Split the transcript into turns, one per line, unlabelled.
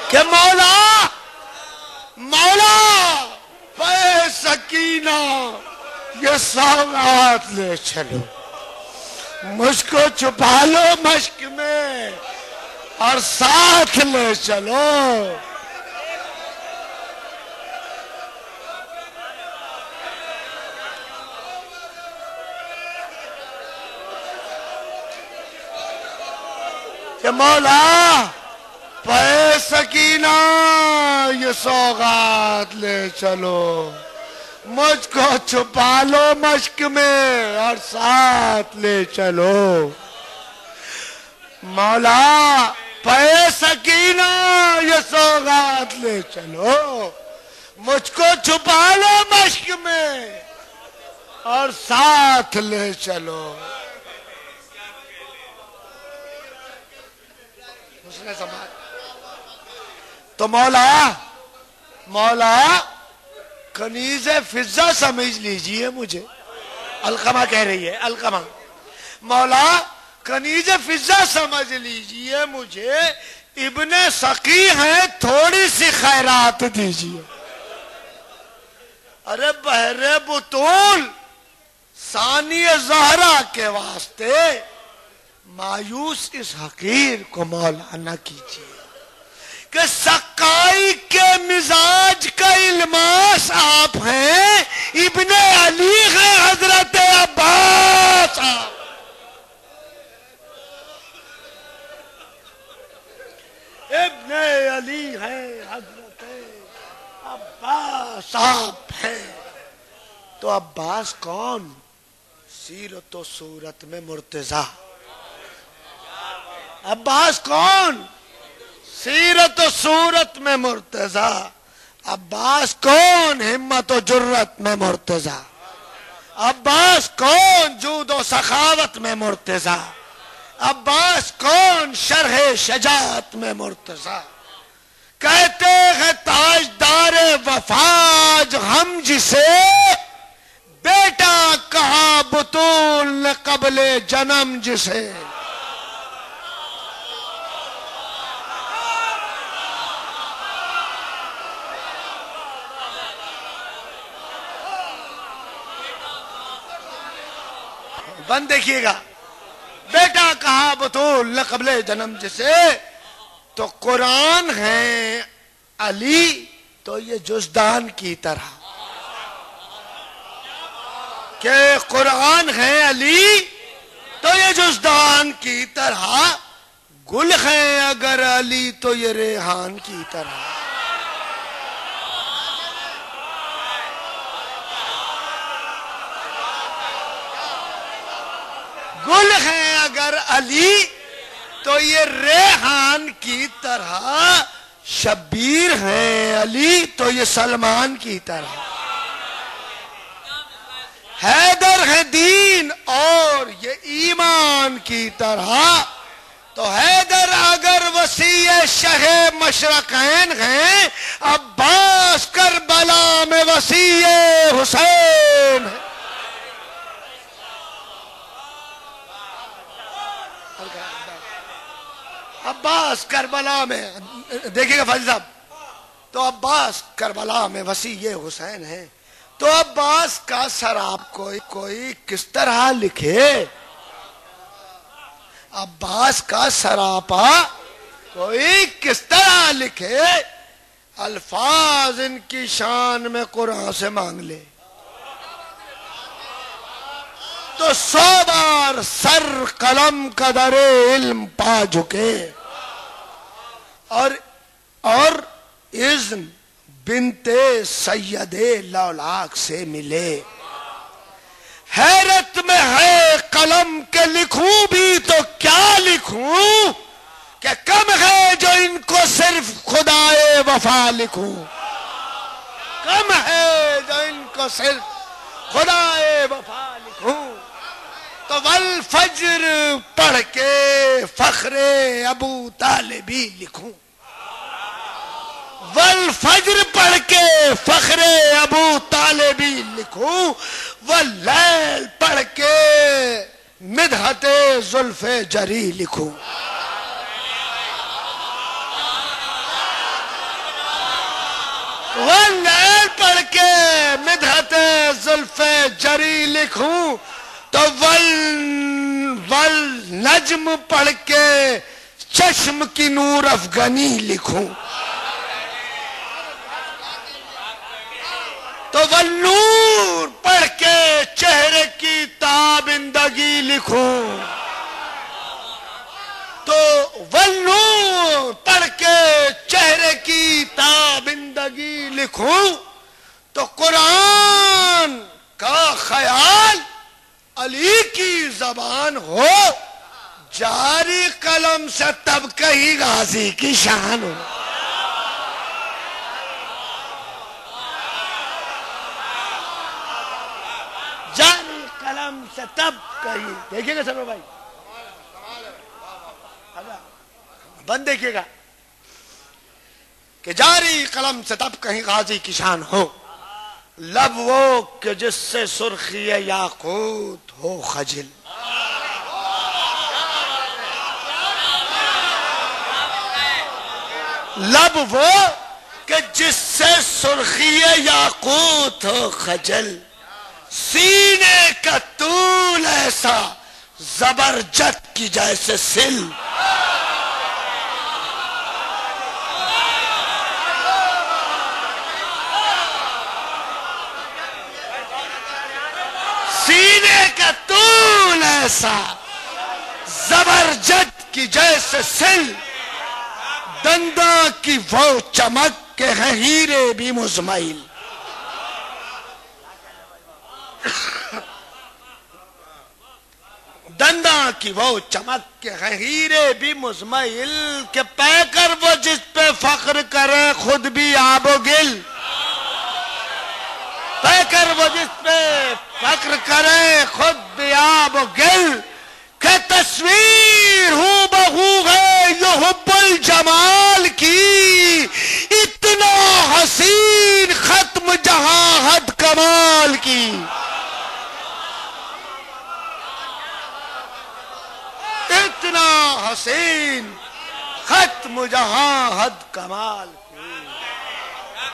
کہ مولا مولا پے سکینہ یہ سوغات لے چلو، مجھ کو چھپا لو مشق میں اور ساتھ لے چلو۔ کہ مولا پے سکینہ یہ سوغات لے چلو، مجھ کو چھپا لو مشق میں اور ساتھ لے چلو۔ مولا پے سکینہ یہ سوغات لے چلو، مجھ کو چھپا لو مشق میں اور ساتھ لے چلو۔ تو مولا کنیز فضہ سمجھ لیجئے مجھے، علقمہ کہہ رہی ہے، علقمہ مولا کنیز فضہ سمجھ لیجئے مجھے، ابن سقی ہیں تھوڑی سی خیرات دیجئے۔ ارے بحر بطول ثانی زہرا کے واسطے مایوس اس حقیر کو مولا نہ کیجئے کہ سقائی کے مزاج کا الماس آپ ہیں، ابن علی ہیں حضرت عباس آپ، ابن علی ہیں حضرت عباس آپ ہیں۔ تو عباس کون؟ سیرت و صورت میں مرتضی۔ عباس کون؟ سیرت و صورت میں مرتضی۔ عباس کون؟ ہمت و جرت میں مرتضی۔ عباس کون؟ جود و سخاوت میں مرتضی۔ عباس کون؟ شرح شجاعت میں مرتضی۔ کہتے ہیں تاجدار وفاج ہم جسے، بیٹا کہا بطول نے قبل جنم جسے۔ بند دیکھیے گا، بیٹا کہا بطول نے قبل جنم جسے۔ تو قرآن ہے علی تو یہ جزدان کی طرح، کہ قرآن ہے علی تو یہ جزدان کی طرح، گل ہے اگر علی تو یہ ریحان کی طرح۔ گل ہے اگر علی تو یہ ریحان کی طرح، شبیر ہے علی تو یہ سلمان کی طرح، حیدر ہے دین اور یہ ایمان کی طرح۔ تو حیدر اگر وسیع شہ مشرقین ہیں، عباس کربلا میں وسیع حسین ہے۔ عباس کربلا میں، دیکھیں گا فاضل صاحب، تو عباس کربلا میں وسیع حسین ہے۔ تو عباس کا سراب کوئی کس طرح لکھے؟ عباس کا سراپا کوئی کس طرح لکھے؟ الفاظ ان کی شان میں قرآن سے مانگ لے تو 100 بار سر قلم قدر علم پا جھکے، اور اذن بنت سید لولاک سے ملے۔ حیرت میں ہے قلم کے لکھوں بھی تو کیا لکھوں، کہ کم ہے جو ان کو صرف خدائے وفا لکھوں، کم ہے جو ان کو صرف خدائے وفا لکھوں۔ تو والفجر پڑھ کے فخر ابو طالبی لکھوں، والفجر پڑھ کے فخر ابو طالبی لکھوں، واللیل پڑھ کے مدحت زلف جری لکھوں۔ واللیل پڑھ کے مدحت زلف جری لکھوں تو والنجم پڑھ کے چشم کی نور افغانی لکھوں تو والنور پڑھ کے چہرے کی تابندگی لکھوں تو والنور پڑھ کے چہرے کی تابندگی لکھوں تو قرآن کا خیال علی کی زبان ہو جاری قلم سے تب کہیں غازی کی شان ہو جاری قلم سے تب کہیں دیکھئے گا سر بھائی بند دیکھئے گا کہ جاری قلم سے تب کہیں غازی کی شان ہو لب وہ کہ جس سے سرخی یاقوت ہو خجل لب وہ کہ جس سے سرخی یاقوت ہو خجل سینے کا طول ایسا زبرجد کی جیسے سل سینے کا طول ایسا زبرجد کی جیسے سل دنداں کی وہ چمک کے ہیں ہیرے بھی مزمئل دنداں کی وہ چمک کے ہیں ہیرے بھی مزمئل کہ پے کر وہ جس پہ فخر کرے خود بھی آب و گل پے کر وہ جس پہ فخر کرے خود بھی آب و گل کہ تصویر ہوں بہو ہے یہ حب الجمال کی اتنا حسین ختم جہاں حد کمال کی اتنا حسین ختم جہاں حد کمال